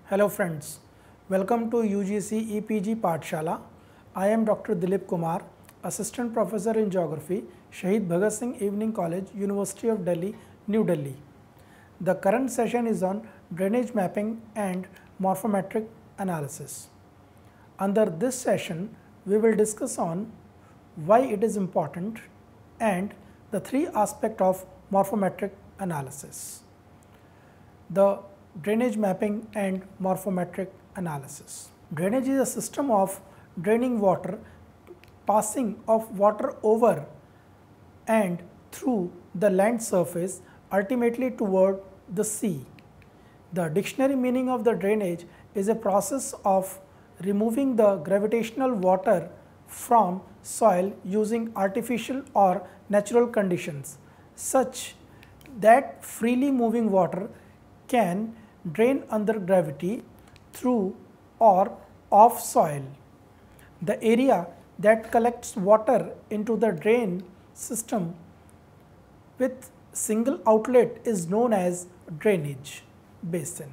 Hello friends, welcome to UGC EPG Pathshala. I am Dr. Dilip Kumar, Assistant Professor in Geography, Shahid Bhagat Singh Evening College, University of Delhi, New Delhi. The current session is on drainage mapping and morphometric analysis. Under this session, we will discuss on why it is important and the three aspects of morphometric analysis. The drainage mapping and morphometric analysis. Drainage is a system of draining water, passing of water over and through the land surface, ultimately toward the sea. The dictionary meaning of the drainage is a process of removing the gravitational water from soil using artificial or natural conditions, such that freely moving water can drain under gravity through or off soil. The area that collects water into the drain system with single outlet is known as drainage basin.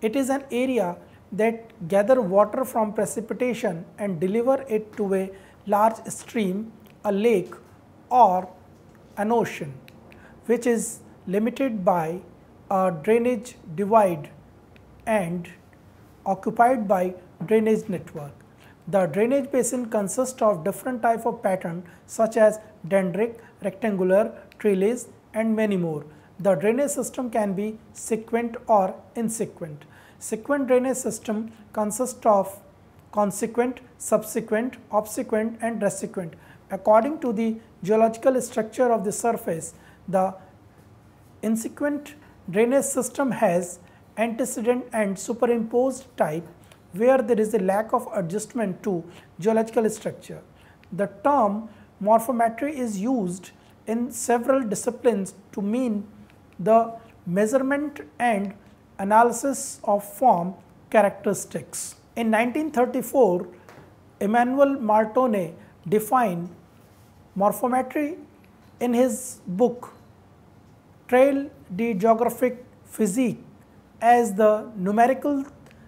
It is an area that gather water from precipitation and deliver it to a large stream, a lake or an ocean, which is limited by a drainage divide and occupied by drainage network. The drainage basin consists of different types of pattern such as dendritic, rectangular, trellis and many more. The drainage system can be sequent or insequent. Sequent drainage system consists of consequent, subsequent, obsequent and resequent. According to the geological structure of the surface, the insequent drainage system has antecedent and superimposed type where there is a lack of adjustment to geological structure. The term morphometry is used in several disciplines to mean the measurement and analysis of form characteristics. In 1934, Emmanuel Martone defined morphometry in his book Trail de Géographique Physique as the numerical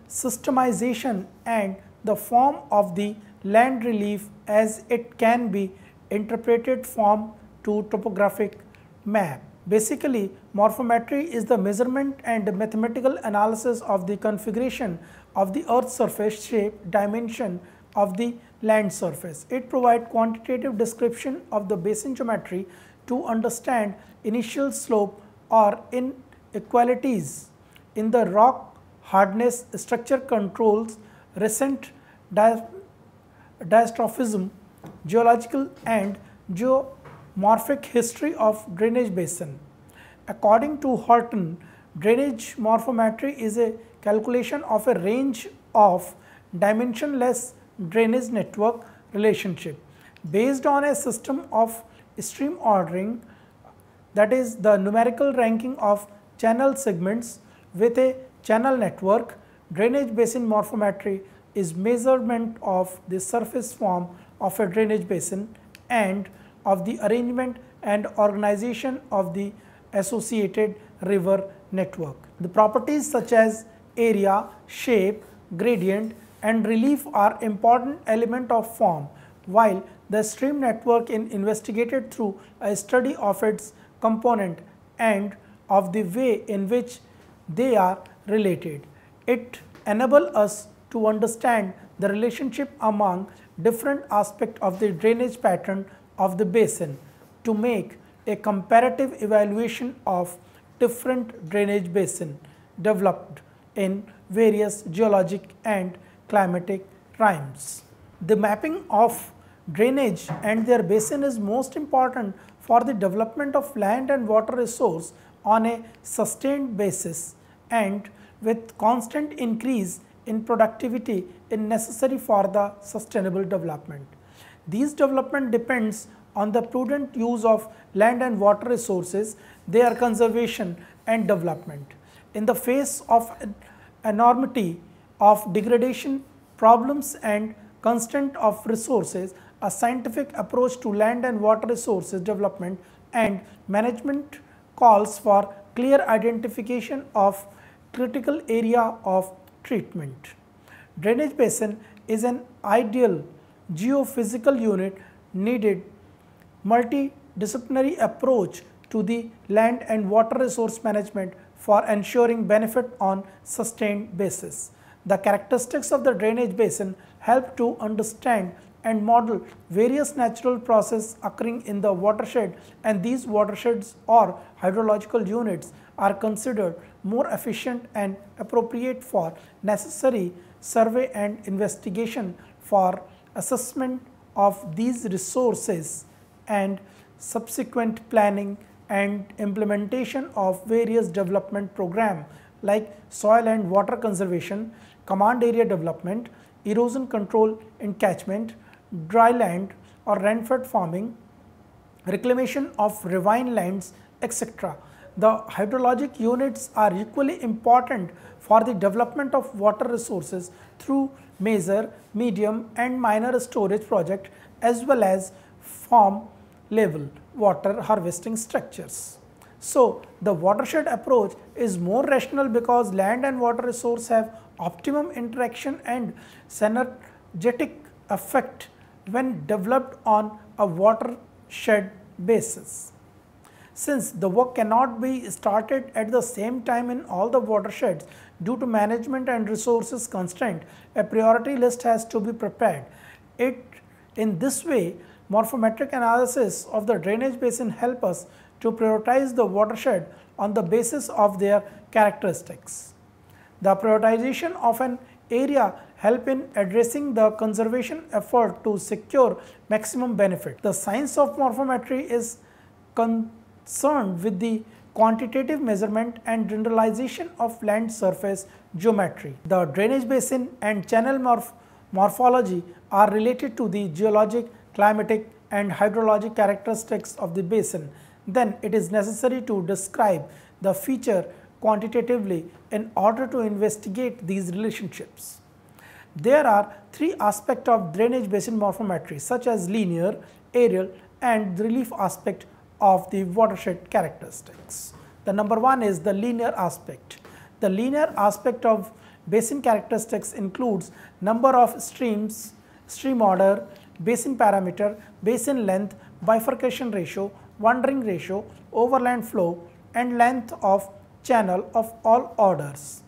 systemization and the form of the land relief as it can be interpreted from to topographic map. Basically, morphometry is the measurement and mathematical analysis of the configuration of the earth surface shape dimension of the land surface. It provides quantitative description of the basin geometry to understand initial slope or inequalities in the rock hardness, structure controls, recent diastrophism, geological and geomorphic history of drainage basin. According to Horton, drainage morphometry is a calculation of a range of dimensionless drainage network relationship based on a system of stream ordering, that is the numerical ranking of channel segments with a channel network. Drainage basin morphometry is measurement of the surface form of a drainage basin and of the arrangement and organization of the associated river network. The properties such as area, shape, gradient and relief are important element of form, while the stream network is investigated through a study of its component and of the way in which they are related. It enables us to understand the relationship among different aspects of the drainage pattern of the basin to make a comparative evaluation of different drainage basin developed in various geologic and climatic times. The mapping of drainage and their basin is most important for the development of land and water resource on a sustained basis and with constant increase in productivity is necessary for the sustainable development. These development depends on the prudent use of land and water resources, their conservation and development. In the face of enormity of degradation, problems and constraint of resources, a scientific approach to land and water resources development and management calls for clear identification of critical area of treatment. Drainage basin is an ideal geophysical unit needed multidisciplinary approach to the land and water resource management for ensuring benefit on sustained basis. The characteristics of the drainage basin help to understand and model various natural processes occurring in the watershed, and these watersheds or hydrological units are considered more efficient and appropriate for necessary survey and investigation for assessment of these resources and subsequent planning and implementation of various development programs like soil and water conservation, command area development, erosion control in catchment, dry land or rainfed farming, reclamation of ravine lands, etc. The hydrologic units are equally important for the development of water resources through major, medium and minor storage projects as well as farm level water harvesting structures. So, the watershed approach is more rational because land and water resource have optimum interaction and synergetic effect when developed on a watershed basis. Since the work cannot be started at the same time in all the watersheds due to management and resources constraint, a priority list has to be prepared. In this way, morphometric analysis of the drainage basin help us to prioritize the watershed on the basis of their characteristics. The prioritization of an area help in addressing the conservation effort to secure maximum benefit. The science of morphometry is concerned with the quantitative measurement and generalization of land surface geometry. The drainage basin and channel morphology are related to the geologic, climatic and hydrologic characteristics of the basin. Then it is necessary to describe the feature quantitatively in order to investigate these relationships. There are three aspects of drainage basin morphometry such as linear, aerial and the relief aspect of the watershed characteristics. The number one is the linear aspect. The linear aspect of basin characteristics includes number of streams, stream order, basin parameter, basin length, bifurcation ratio, wandering ratio, overland flow and length of channel of all orders.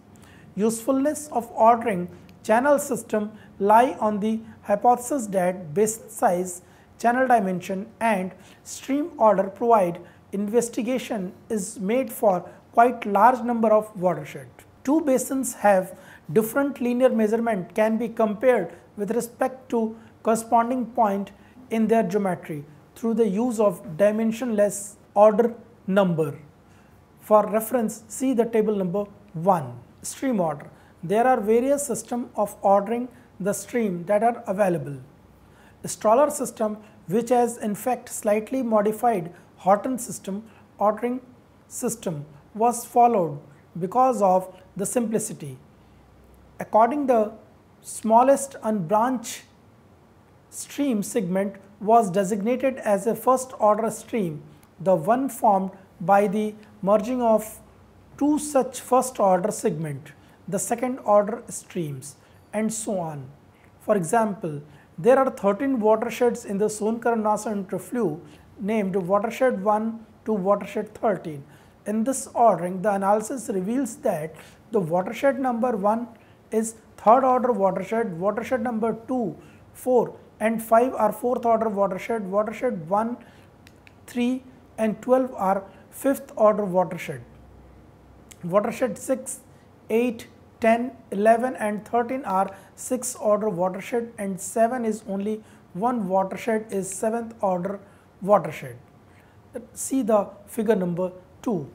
Usefulness of ordering channel system lie on the hypothesis that basin size, channel dimension and stream order provide investigation is made for quite large number of watershed. Two basins have different linear measurement can be compared with respect to corresponding point in their geometry through the use of dimensionless order number. For reference, see the table number 1. Stream order. There are various systems of ordering the stream that are available. Stoller system, which has in fact slightly modified Horton system ordering system, was followed because of the simplicity. According the smallest unbranched stream segment was designated as a first order stream, the one formed by the merging of two such first order segment, the second order streams and so on. For example, there are 13 watersheds in the Sonkara-Naser interflow named watershed 1 to watershed 13. In this ordering, the analysis reveals that the watershed number 1 is third order watershed, watershed number 2, 4 and 5 are fourth order watershed, watershed 1, 3 and 12 are fifth order watershed. Watershed 6, 8, 10, 11 and 13 are sixth order watershed and 7 is only one watershed is seventh order watershed. See the figure number 2,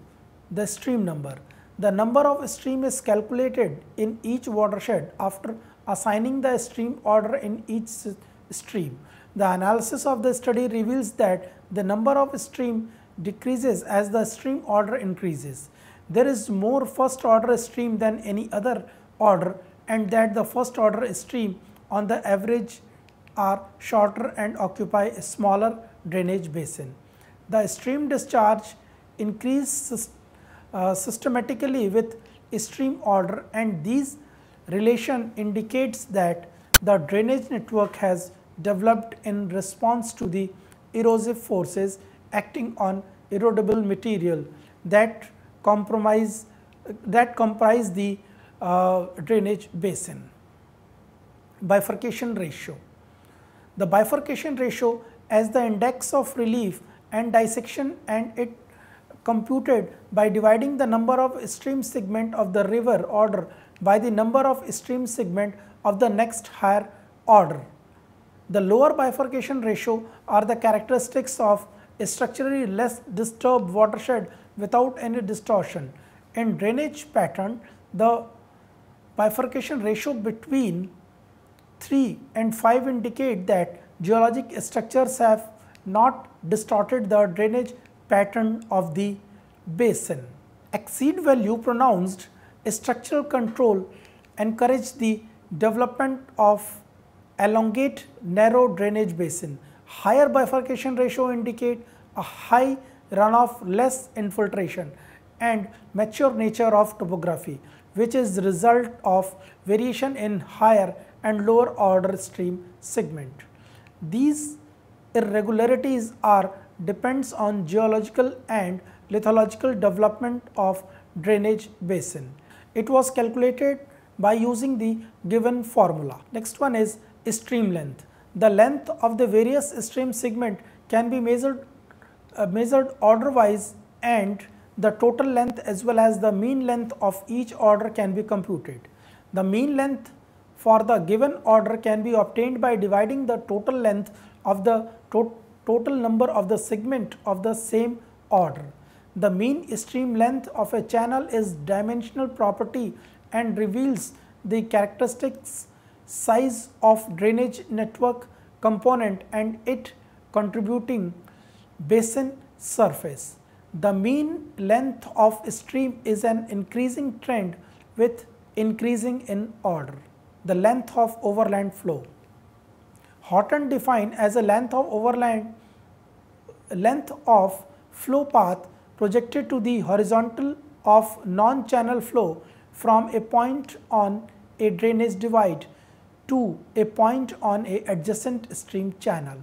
the stream number. The number of stream is calculated in each watershed after assigning the stream order in each stream. The analysis of the study reveals that the number of stream decreases as the stream order increases. There is more first order stream than any other order, and that the first order stream on the average are shorter and occupy a smaller drainage basin. The stream discharge increase systematically with stream order, and these relation indicates that the drainage network has developed in response to the erosive forces acting on erodible material that comprise the drainage basin. Bifurcation ratio. The bifurcation ratio as the index of relief and dissection, and it computed by dividing the number of stream segment of the river order by the number of stream segment of the next higher order. The lower bifurcation ratio are the characteristics of a structurally less disturbed watershed without any distortion. In drainage pattern, the bifurcation ratio between 3 and 5 indicate that geologic structures have not distorted the drainage pattern of the basin. Exceed value pronounced structural control encourage the development of elongate narrow drainage basin. Higher bifurcation ratio indicate a high runoff, less infiltration, and mature nature of topography, which is the result of variation in higher and lower order stream segment. These irregularities depends on geological and lithological development of drainage basin. It was calculated by using the given formula. Next one is stream length. The length of the various stream segment can be measured order wise, and the total length as well as the mean length of each order can be computed. The mean length for the given order can be obtained by dividing the total length of the total number of the segment of the same order. The mean stream length of a channel is dimensional property and reveals the characteristics size of drainage network component and it contributing basin surface. The mean length of stream is an increasing trend with increasing in order. The length of overland flow. Horton defined as a length of flow path projected to the horizontal of non-channel flow from a point on a drainage divide to a point on a adjacent stream channel.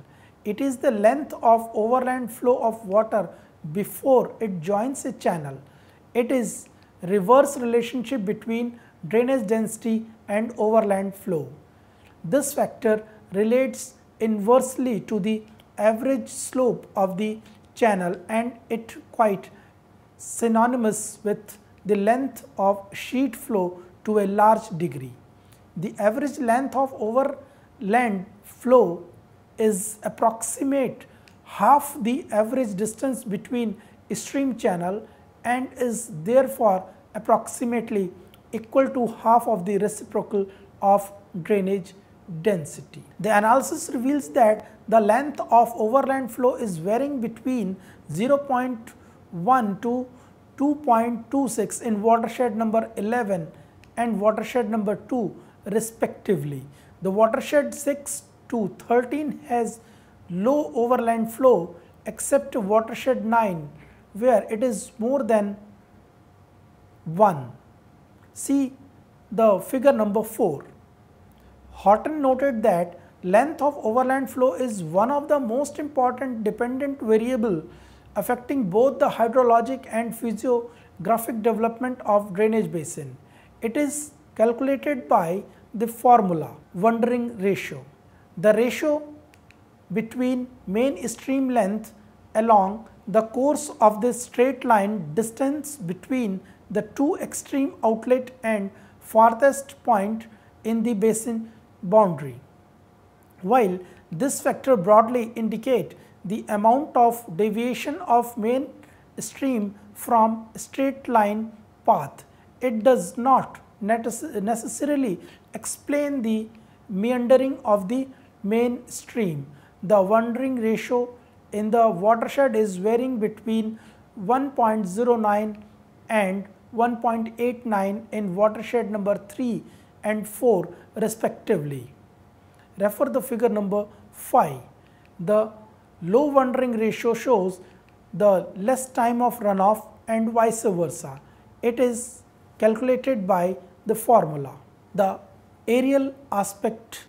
It is the length of overland flow of water before it joins a channel. It is reverse relationship between drainage density and overland flow. This factor relates inversely to the average slope of the channel and it quite synonymous with the length of sheet flow to a large degree. The average length of overland flow is approximate half the average distance between stream channel and is therefore approximately equal to half of the reciprocal of drainage density. The analysis reveals that the length of overland flow is varying between 0.1 to 2.26 in watershed number 11 and watershed number 2 respectively. The watershed 6 to 13 has low overland flow except watershed 9 where it is more than 1. See the figure number 4. Horton noted that length of overland flow is one of the most important dependent variable affecting both the hydrologic and physiographic development of drainage basin. It is calculated by the formula wandering ratio. The ratio between main stream length along the course of this straight line distance between the two extreme outlet and farthest point in the basin boundary. While this factor broadly indicate the amount of deviation of main stream from straight line path, it does not necessarily explain the meandering of the main stream. The wandering ratio in the watershed is varying between 1.09 and 1.89 in watershed number 3 and 4 respectively. Refer the figure number 5. The low wandering ratio shows the less time of runoff and vice versa. It is calculated by the formula. The aerial aspect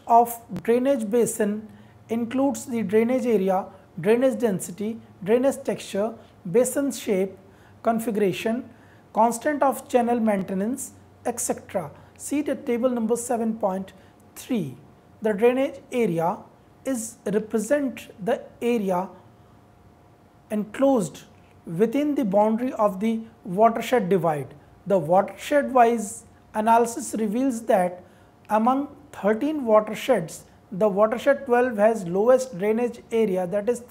of drainage basin includes the drainage area, drainage density, drainage texture, basin shape, configuration, constant of channel maintenance, etc. See the table number 7.3. The drainage area is represent the area enclosed within the boundary of the watershed divide. The watershed wise analysis reveals that among 13 watersheds, the watershed 12 has lowest drainage area, that is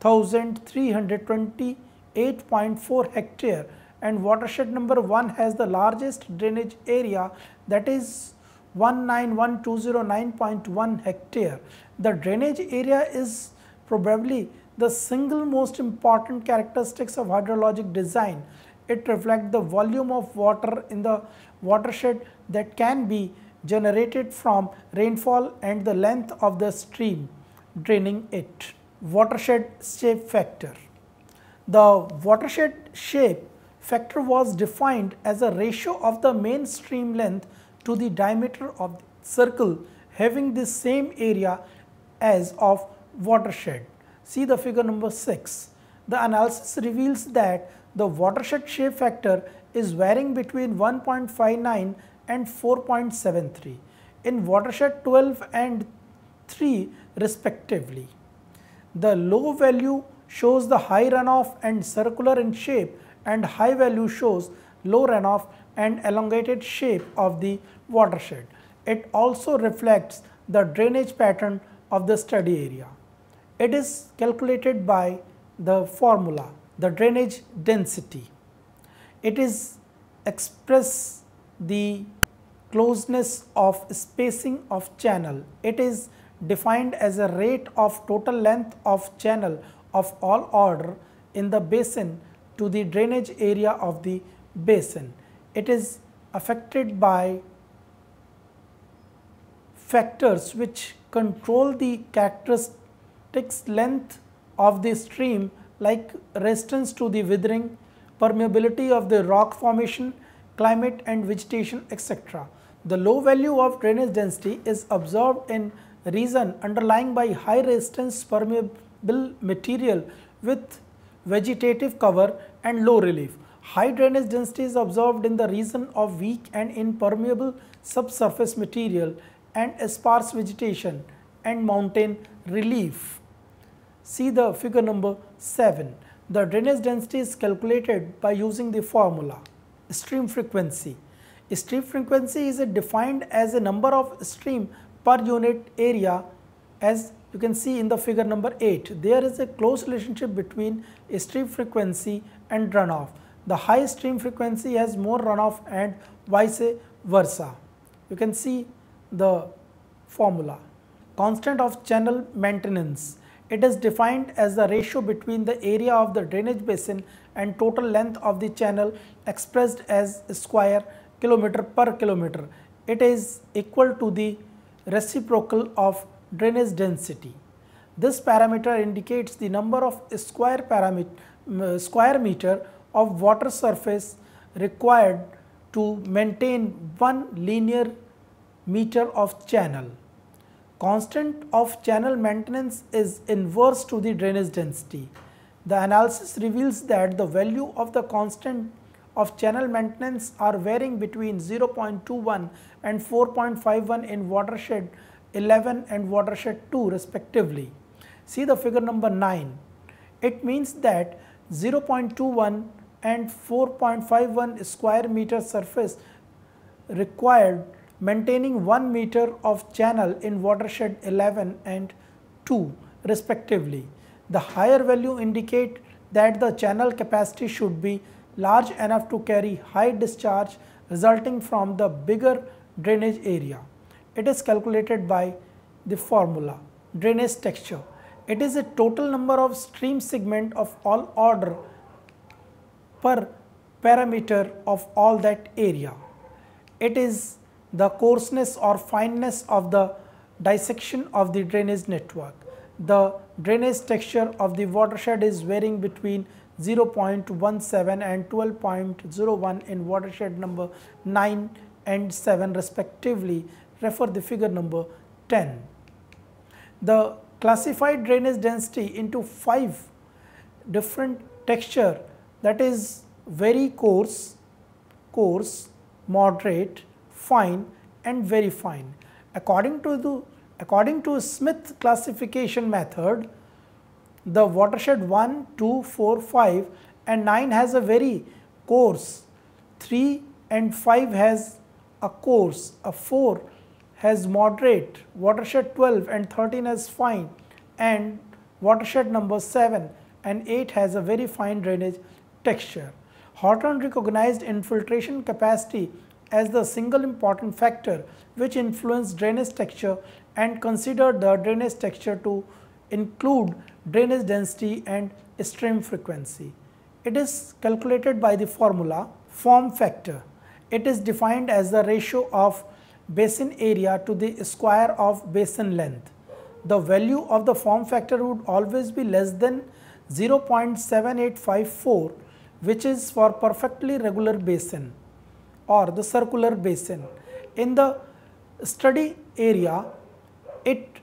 3,328.4 hectare, and watershed number 1 has the largest drainage area, that is 191,209.1 hectare. The drainage area is probably the single most important characteristics of hydrologic design. It reflects the volume of water in the watershed that can be generated from rainfall and the length of the stream draining it. Watershed shape factor. The watershed shape factor was defined as a ratio of the main stream length to the diameter of the circle having the same area as of watershed. See the figure number 6. The analysis reveals that the watershed shape factor is varying between 1.59 and 4.73 in watershed 12 and 3 respectively. The low value shows the high runoff and circular in shape, and high value shows low runoff and elongated shape of the watershed. It also reflects the drainage pattern of the study area. It is calculated by the formula, the drainage density. It is express the closeness of spacing of channel. It is defined as a rate of total length of channel of all order in the basin to the drainage area of the basin. It is affected by factors which control the characteristics length of the stream, like resistance to the withering, permeability of the rock formation, climate and vegetation, etc. The low value of drainage density is observed in region underlying by high resistance permeable material with vegetative cover and low relief. High drainage density is observed in the region of weak and impermeable subsurface material and sparse vegetation and mountain relief. See the figure number 7. The drainage density is calculated by using the formula. Stream frequency. Stream frequency is defined as a number of stream per unit area, as you can see in the figure number 8. There is a close relationship between stream frequency and runoff. The high stream frequency has more runoff and vice versa. You can see the formula. Constant of channel maintenance. It is defined as the ratio between the area of the drainage basin and total length of the channel expressed as square kilometer per kilometer. It is equal to the reciprocal of drainage density. This parameter indicates the number of square meter of water surface required to maintain 1 linear meter of channel. Constant of channel maintenance is inverse to the drainage density. The analysis reveals that the value of the constant of channel maintenance are varying between 0.21 and 4.51 in watershed 11 and watershed 2 respectively. See the figure number 9. It means that 0.21 and 4.51 square meter surface required maintaining 1 meter of channel in watershed 11 and 2 respectively. The higher value indicate that the channel capacity should be large enough to carry high discharge resulting from the bigger drainage area. It is calculated by the formula. Drainage texture. It is a total number of stream segment of all order per parameter of all that area. It is the coarseness or fineness of the dissection of the drainage network. The drainage texture of the watershed is varying between 0.17 and 12.01 in watershed number 9 and 7 respectively. Refer the figure number 10. The classified drainage density into 5 different texture, that is very coarse, moderate, fine and very fine. According to Smith classification method, the watershed 1, 2, 4, 5 and 9 has a very coarse, 3 and 5 has a coarse, a 4 has moderate, watershed 12 and 13 has fine, and watershed number 7 and 8 has a very fine drainage texture. Horton recognized infiltration capacity as the single important factor which influenced drainage texture and considered the drainage texture to include drainage density and stream frequency. It is calculated by the formula form factor. It is defined as the ratio of basin area to the square of basin length. The value of the form factor would always be less than 0.7854, which is for perfectly regular basin or the circular basin. In the study area, it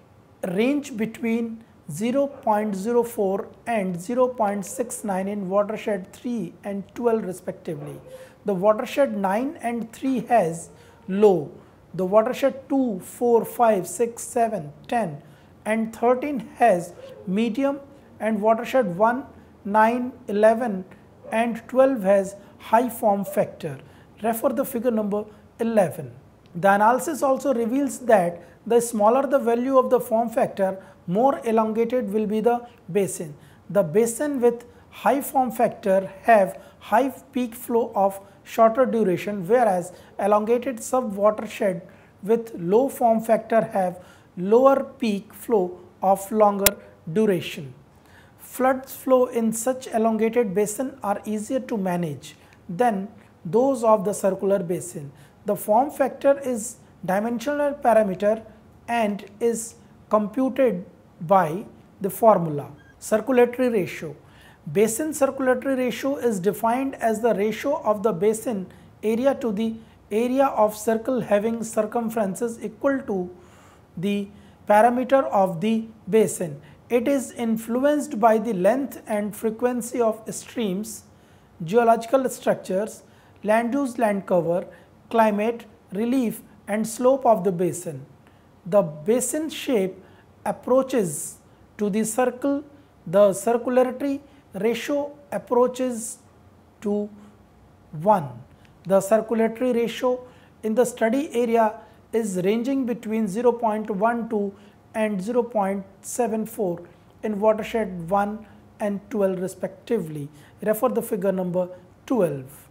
range between 0.04 and 0.69 in watershed 3 and 12 respectively. The watershed 9 and 3 has low. The watershed 2, 4, 5, 6, 7, 10 and 13 has medium, and watershed 1, 9, 11 and 12 has high form factor. Refer the figure number 11. The analysis also reveals that the smaller the value of the form factor, more elongated will be the basin. The basin with high form factor have high peak flow of shorter duration, whereas elongated sub-watershed with low form factor have lower peak flow of longer duration. Floods flow in such elongated basin are easier to manage than those of the circular basin. The form factor is dimensional parameter and is computed by the formula circulatory ratio. Basin circulatory ratio is defined as the ratio of the basin area to the area of circle having circumferences equal to the parameter of the basin. It is influenced by the length and frequency of streams, geological structures, land use, land cover, climate, relief and slope of the basin. The basin shape approaches to the circle, the circulatory ratio approaches to 1. The circulatory ratio in the study area is ranging between 0.12 and 0.74 in watershed 1 and 12 respectively. Refer the figure number 12.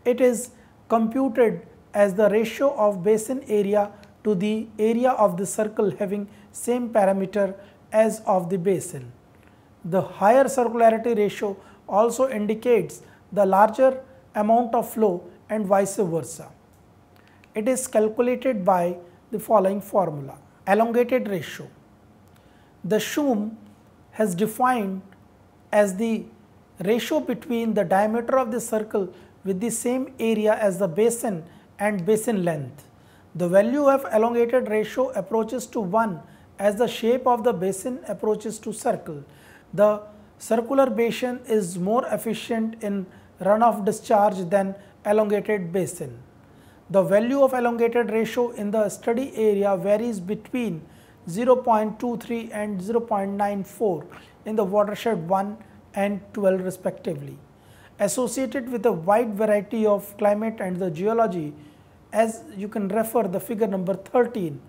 It is computed as the ratio of basin area to the area of the circle having same parameter as of the basin. The higher circularity ratio also indicates the larger amount of flow and vice versa. It is calculated by the following formula. Elongated ratio. The Shum has defined as the ratio between the diameter of the circle with the same area as the basin and basin length. The value of elongated ratio approaches to 1 as the shape of the basin approaches to circle. The circular basin is more efficient in runoff discharge than elongated basin. The value of elongated ratio in the study area varies between 0.23 and 0.94 in the watershed 1 and 12 respectively. Associated with a wide variety of climate and the geology, as you can refer the figure number 13,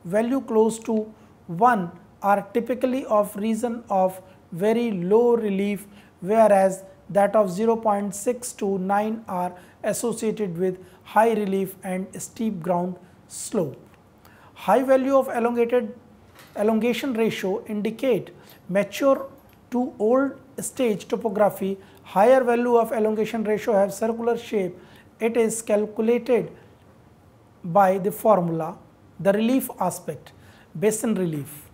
value close to 1 are typically of region of very low relief, whereas that of 0.6 to 9 are associated with high relief and steep ground slope. High value of elongation ratio indicate mature to old stage topography. Higher value of elongation ratio have circular shape. It is calculated by the formula. The relief aspect. Basin relief.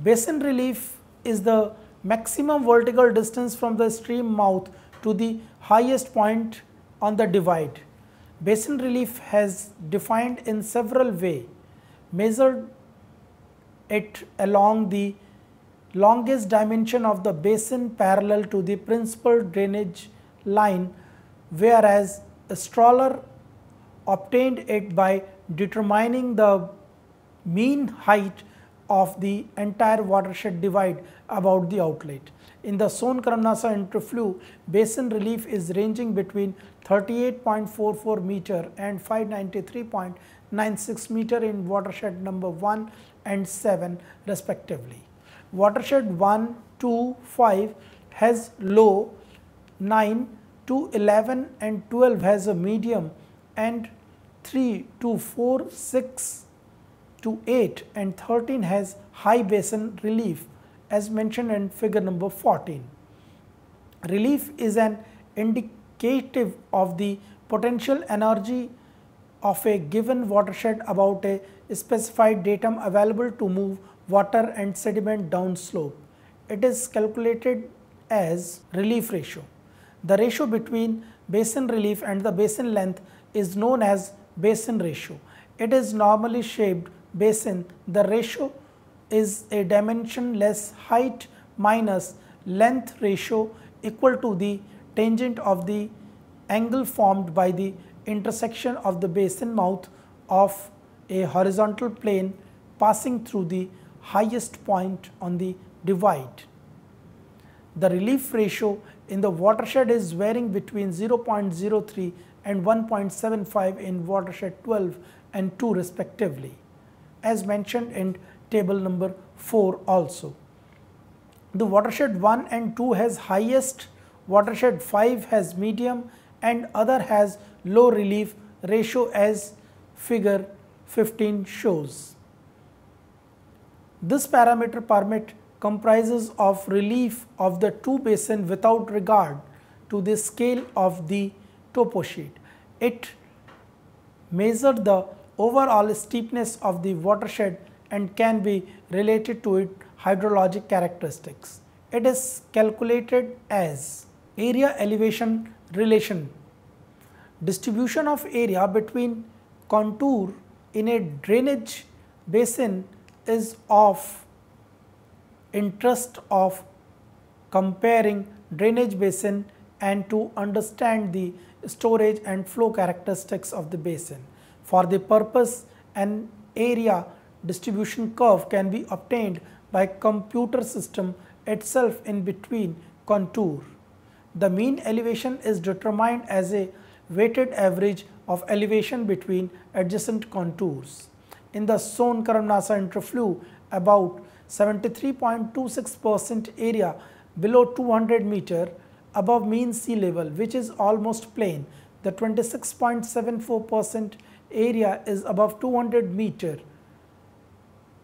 Basin relief is the maximum vertical distance from the stream mouth to the highest point on the divide. Basin relief has defined in several ways, measured it along the longest dimension of the basin parallel to the principal drainage line, whereas Stoller obtained it by determining the mean height of the entire watershed divide about the outlet. In the Son-Karamnasa interflow, basin relief is ranging between 38.44 meter and 593.96 meter in watershed number 1 and 7 respectively. Watershed 1, 2, 5 has low, 9 to 11 and 12 has a medium, and 3 to 4, 6 to 8 and 13 has high basin relief as mentioned in figure number 14. Relief is an indicative of the potential energy of a given watershed about a specified datum available to move water and sediment downslope. It is calculated as relief ratio. The ratio between basin relief and the basin length is known as basin ratio. It is normally shaped basin. The ratio is a dimensionless height minus length ratio equal to the tangent of the angle formed by the intersection of the basin mouth of a horizontal plane passing through the highest point on the divide. The relief ratio in the watershed is varying between 0.03 and 1.75 in watershed 12 and 2 respectively, as mentioned in table number 4 also. The watershed 1 and 2 has highest, watershed 5 has medium, and other has low relief ratio as figure 15 shows. This parameter permit comprises of relief of the two basin without regard to the scale of the topo sheet. It measures the overall steepness of the watershed and can be related to its hydrologic characteristics. It is calculated as area elevation relation. Distribution of area between contour in a drainage basin is of interest of comparing drainage basin and to understand the storage and flow characteristics of the basin. For the purpose, an area distribution curve can be obtained by computer system itself in between contour. The mean elevation is determined as a weighted average of elevation between adjacent contours. In the Son-Karamnasa interflow, about 73.26% area below 200 meter above mean sea level, which is almost plain. The 26.74% area is above 200 meter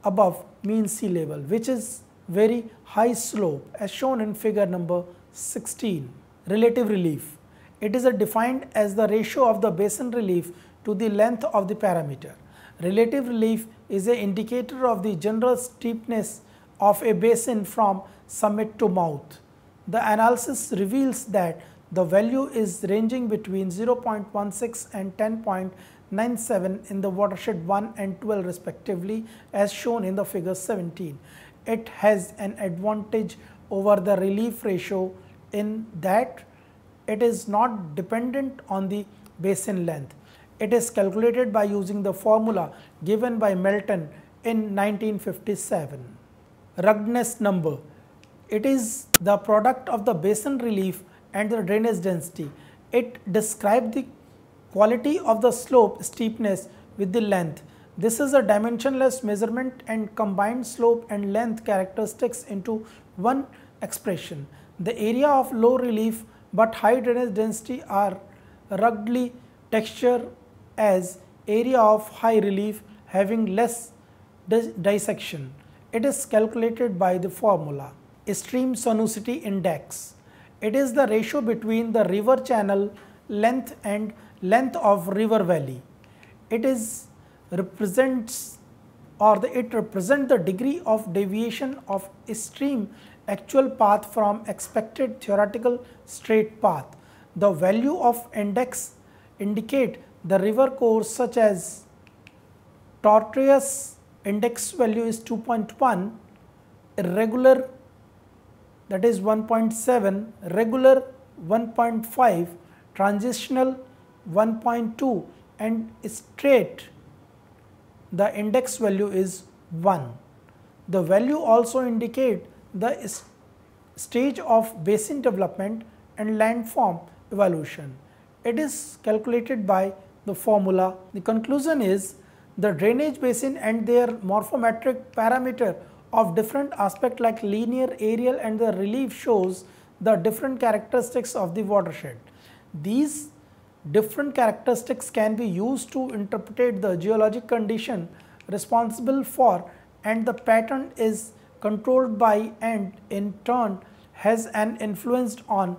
above mean sea level, which is very high slope as shown in figure number 16. Relative relief. It is defined as the ratio of the basin relief to the length of the parameter. Relative relief is an indicator of the general steepness of a basin from summit to mouth. The analysis reveals that the value is ranging between 0.16 and 10.97 in the watershed 1 and 12 respectively, as shown in the figure 17. It has an advantage over the relief ratio in that it is not dependent on the basin length. It is calculated by using the formula given by Melton in 1957. Ruggedness number. It is the product of the basin relief and the drainage density. It describes the quality of the slope steepness with the length. This is a dimensionless measurement and combined slope and length characteristics into one expression. The area of low relief but high drainage density are ruggedly textured as area of high relief having less dissection. It is calculated by the formula stream sonicity index. It is the ratio between the river channel length and length of river valley. It represents the degree of deviation of a stream actual path from expected theoretical straight path. The value of index indicate the river course such as Tortoise index value is 2.1, irregular that is 1.7, regular 1.5, transitional 1.2 and straight the index value is 1. The value also indicate the stage of basin development and landform evolution. It is calculated by the formula. The conclusion is the drainage basin and their morphometric parameter of different aspect like linear, aerial and the relief shows the different characteristics of the watershed. These different characteristics can be used to interpret the geologic condition responsible for, and the pattern is controlled by and in turn has an influence on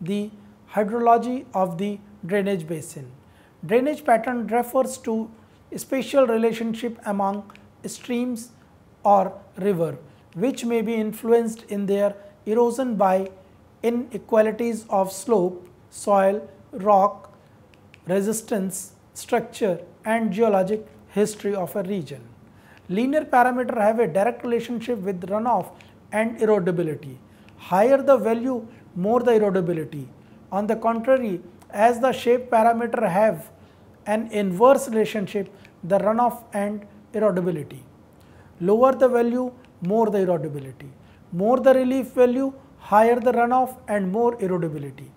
the hydrology of the drainage basin. Drainage pattern refers to spatial relationship among streams or river which may be influenced in their erosion by inequalities of slope, soil, rock, resistance, structure and geologic history of a region. Linear parameters have a direct relationship with runoff and erodibility. Higher the value, more the erodibility. On the contrary, as the shape parameter have an inverse relationship, the runoff and erodibility. Lower the value, more the erodibility. More the relief value, higher the runoff and more erodibility.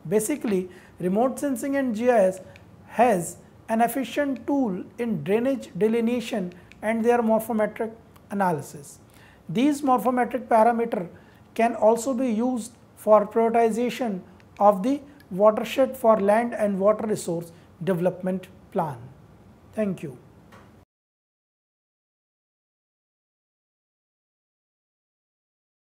Basically, remote sensing and GIS has an efficient tool in drainage delineation and their morphometric analysis. These morphometric parameters can also be used for prioritization of the watershed for land and water resource development plan. Thank you.